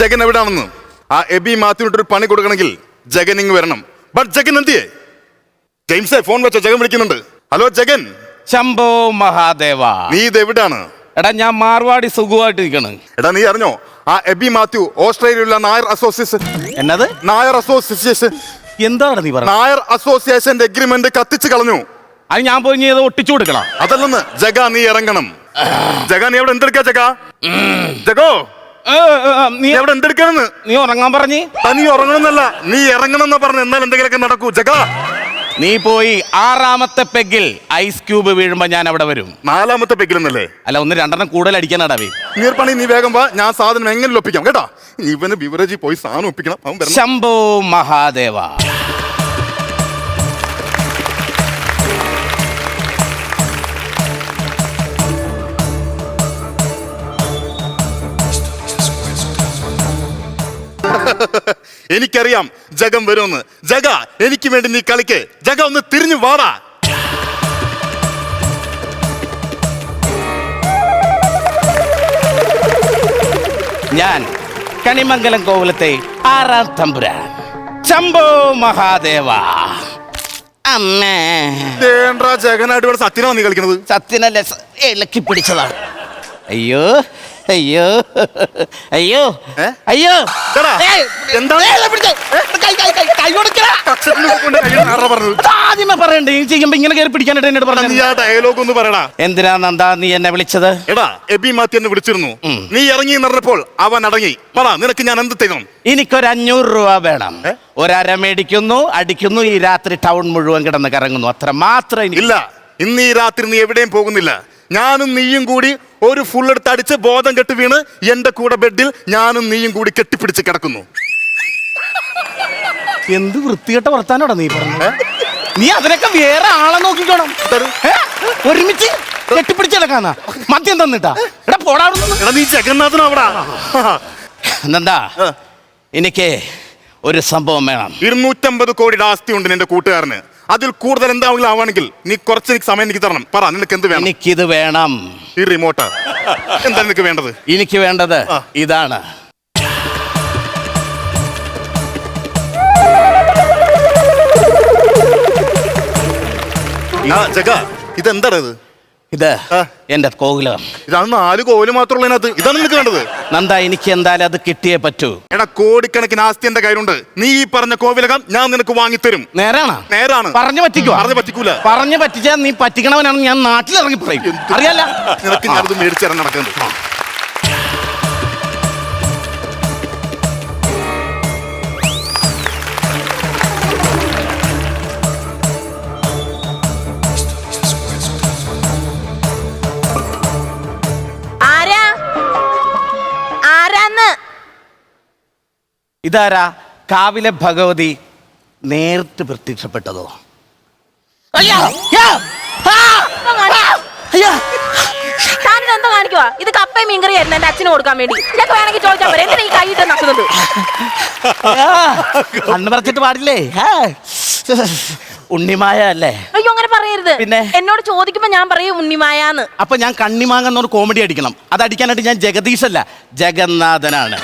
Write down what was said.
ജഗൻ എവിടാണെന്ന്. ആ എബി മാത്യുവിട്ടൊരു പണി കൊടുക്കണമെങ്കിൽ ജഗൻ ഇങ്ങ് വരണം. ബട്ട് ജഗൻ എന്തിയേ? ജെയിംസേ ഫോൺ വെച്ച, ജഗൻ വിളിക്കുന്നുണ്ട്. ഹലോ ജഗൻ. ശംഭോ മഹാദേവ. നീ ഇത് എവിടാണ്? എടാ ഞാൻ മാർവാടി സുഖമായിട്ട് ഇരിക്കണ്. എടാ നീ അറിഞ്ഞോ ആ എബി മാത്യു ഓസ്ട്രേലിയയിലുള്ള നായർ അസോസിയേഷൻ. എന്നത്? നായർ അസോസിയേഷൻ. എന്താണ് നീ പറഞ്ഞത്? നായർ അസോസിയേഷന്റെ എഗ്രിമെന്റ് കത്തിച്ചു കളഞ്ഞു. അത് ഞാൻ പോയി ചെയ്ത് ഒട്ടിച്ചു കൊടുക്കണം. അതല്ലെന്ന് ജഗ, നീ ഇറങ്ങണം. ജഗ നീ എവിടെ എന്തെടുക്കാ? ജഗോ നീ എവിടെ എന്തെടുക്കാണെന്ന്? നീ ഉറങ്ങാൻ പറഞ്ഞ്. നീ ഉറങ്ങണമെന്നല്ല, നീ ഇറങ്ങണമെന്ന് പറഞ്ഞു. എന്നാൽ എന്തെങ്കിലുമൊക്കെ നടക്കൂ. ജഗ നീ പോയി 6ാമത്തെ പെഗിൽ ഐസ് ക്യൂബ് വീഴുമ്പോ ഞാൻ അവിടെ വരും. 4ാമത്തെ പെഗിലെന്നല്ലേ? അല്ല, 1-2 കൂടുതൽ അടിക്കാനാടാവേ. നീർപ്പണി നീ വേഗം വാ, ഞാൻ സാധനം എങ്ങനെ ഒപ്പിക്കാം കേട്ടാ. ഇവന് ബിവറേജിൽ പോയി സാധനം ഒപ്പിക്കണം. അവൻ വരണം. ശംഭോ മഹാദേവ. എനിക്കറിയാം ജഗം വരുമെന്ന്. ജഗ എനിക്ക് വേണ്ടി നീ കളിക്ക്. ജഗ ഒന്ന് തിരിഞ്ഞു വാടാ. ഞാൻ കണിമംഗലം കോവിലത്തെ 6ാം തമ്പുരാൻ ശംഭോ മഹാദേവ. അമ്മേ ജഗനായിട്ട് ഇവിടെ സത്യനാ നീ കളിക്കണത്? സത്യനല്ലേ, ഇളക്കി പിടിച്ചതാണ്. അയ്യോ അയ്യോ അയ്യോ അയ്യോ. ആദ്യമേ പറയണ്ടേ ചെയ്യുമ്പോ ഇങ്ങനെ കയറി പിടിക്കാനായിട്ട് എന്നോട് പറഞ്ഞു. ഡയലോഗ് ഒന്ന് പറയടാ. എന്തിനാ നന്ദാ നീ എന്നെ വിളിച്ചത്? എടാ എബി മാത്യു എന്നെ വിളിച്ചിരുന്നു. നീ ഇറങ്ങി നടന്നപ്പോൾ അവൻ അടങ്ങി. പറ, നിനക്ക് ഞാൻ എന്ത് തരും? എനിക്കൊരു 500 രൂപ വേണം. ഒരര മേടിക്കുന്നു, അടിക്കുന്നു, ഈ രാത്രി ടൗൺ മുഴുവൻ കിടന്ന് കറങ്ങുന്നു. അത്ര മാത്രം. ഇല്ല, ഇന്ന് ഈ രാത്രി നീ എവിടെയും പോകുന്നില്ല. ഞാനും നീയും കൂടി ഒരു ഫുൾ എടുത്ത് അടിച്ച് ബോധം കെട്ട് വീണ് എന്റെ കൂടെ ബെഡിൽ ഞാനും നീയും കൂടി കെട്ടിപ്പിടിച്ച് കിടക്കുന്നു. എന്ത് വൃത്തികെട്ട വർത്താനോടാ നീ പറഞ്ഞത്? നീ അതിനൊക്കെ വേറെ ആളെ നോക്കിക്കോണം. ഒരുമിച്ച് കെട്ടിപ്പിടിച്ച് കിടക്കാന്നാ മദ്യം തന്നിട്ടാ? എടാ പോടാ. നീ ജഗന്നാഥനും അവിടെ. എന്താ എനിക്ക് ഒരു സംഭവം വേണം. 250 കോടിയുടെ ആസ്തി ഉണ്ട് നിന്റെ കൂട്ടുകാരന്. അതിൽ കൂടുതൽ എന്താണെങ്കിലും ആവാണെങ്കിൽ നീ കുറച്ച് എനിക്ക് സമയം എനിക്ക് തരണം. പറ, നിനക്ക് എന്ത് വേണം? എനിക്കിത് വേണം. ഈ റിമോട്ട് എന്താ നിനക്ക് വേണ്ടത്? എനിക്ക് വേണ്ടത് ഇതാണ്. ജഗ ഇതെന്താണ് ഇത്? ഇത് എന്റെ കോവിലം. ഇതാണ് 4 കോവില് മാത്രമുള്ള ഇതിനകത്ത്. ഇതാണ് നിനക്ക് വേണ്ടത്? നന്ദാ എനിക്ക് എന്തായാലും അത് കിട്ടിയേ പറ്റൂ. എടാ കോടിക്കണക്കിന് ആസ്തി എന്റെ കയ്യിലുണ്ട്. നീ ഈ പറഞ്ഞ കോവിലകം ഞാൻ നിനക്ക് വാങ്ങിത്തരും. നേരാണ്? നേരാണ്. പറഞ്ഞു പറ്റിക്കോ? പറഞ്ഞു പറ്റിക്കൂല. പറഞ്ഞു പറ്റിച്ചാ നീ പറ്റിക്കണവനാണ്. ഞാൻ നാട്ടിലിറങ്ങി പറയും. അറിയാല നിനക്ക് ഞാനത് മേടിച്ചിറങ്ങി നടക്കുന്നത്. ഇതാരാ? കാവിലെ ഭഗവതി നേരിട്ട് പ്രത്യക്ഷപ്പെട്ടതോ? എന്താ കാണിക്കുവാ? ഇത് കപ്പയും മീൻകറി ആയിരുന്നു എന്റെ അച്ഛന് കൊടുക്കാൻ വേണ്ടി. ഞാൻ വേണമെങ്കിൽ ചോദിച്ചാൽ പറയാം. എന്തിനാ ഈ കൈയിട്ട് നക്കുന്നത്? അന്ന് പറഞ്ഞിട്ട് പാടില്ലേ? ഉണ്ണിമായ അല്ലേ? അയ്യോ അങ്ങനെ പറയരുത്. പിന്നെ എന്നോട് ചോദിക്കുമ്പോ ഞാൻ പറയും ഉണ്ണിമായാന്ന്. അപ്പൊ ഞാൻ കണ്ണിമാങ്ങന്നൊരു കോമഡി അടിക്കണം. അത് അടിക്കാനായിട്ട് ഞാൻ ജഗദീഷല്ല, ജഗന്നാഥനാണ്.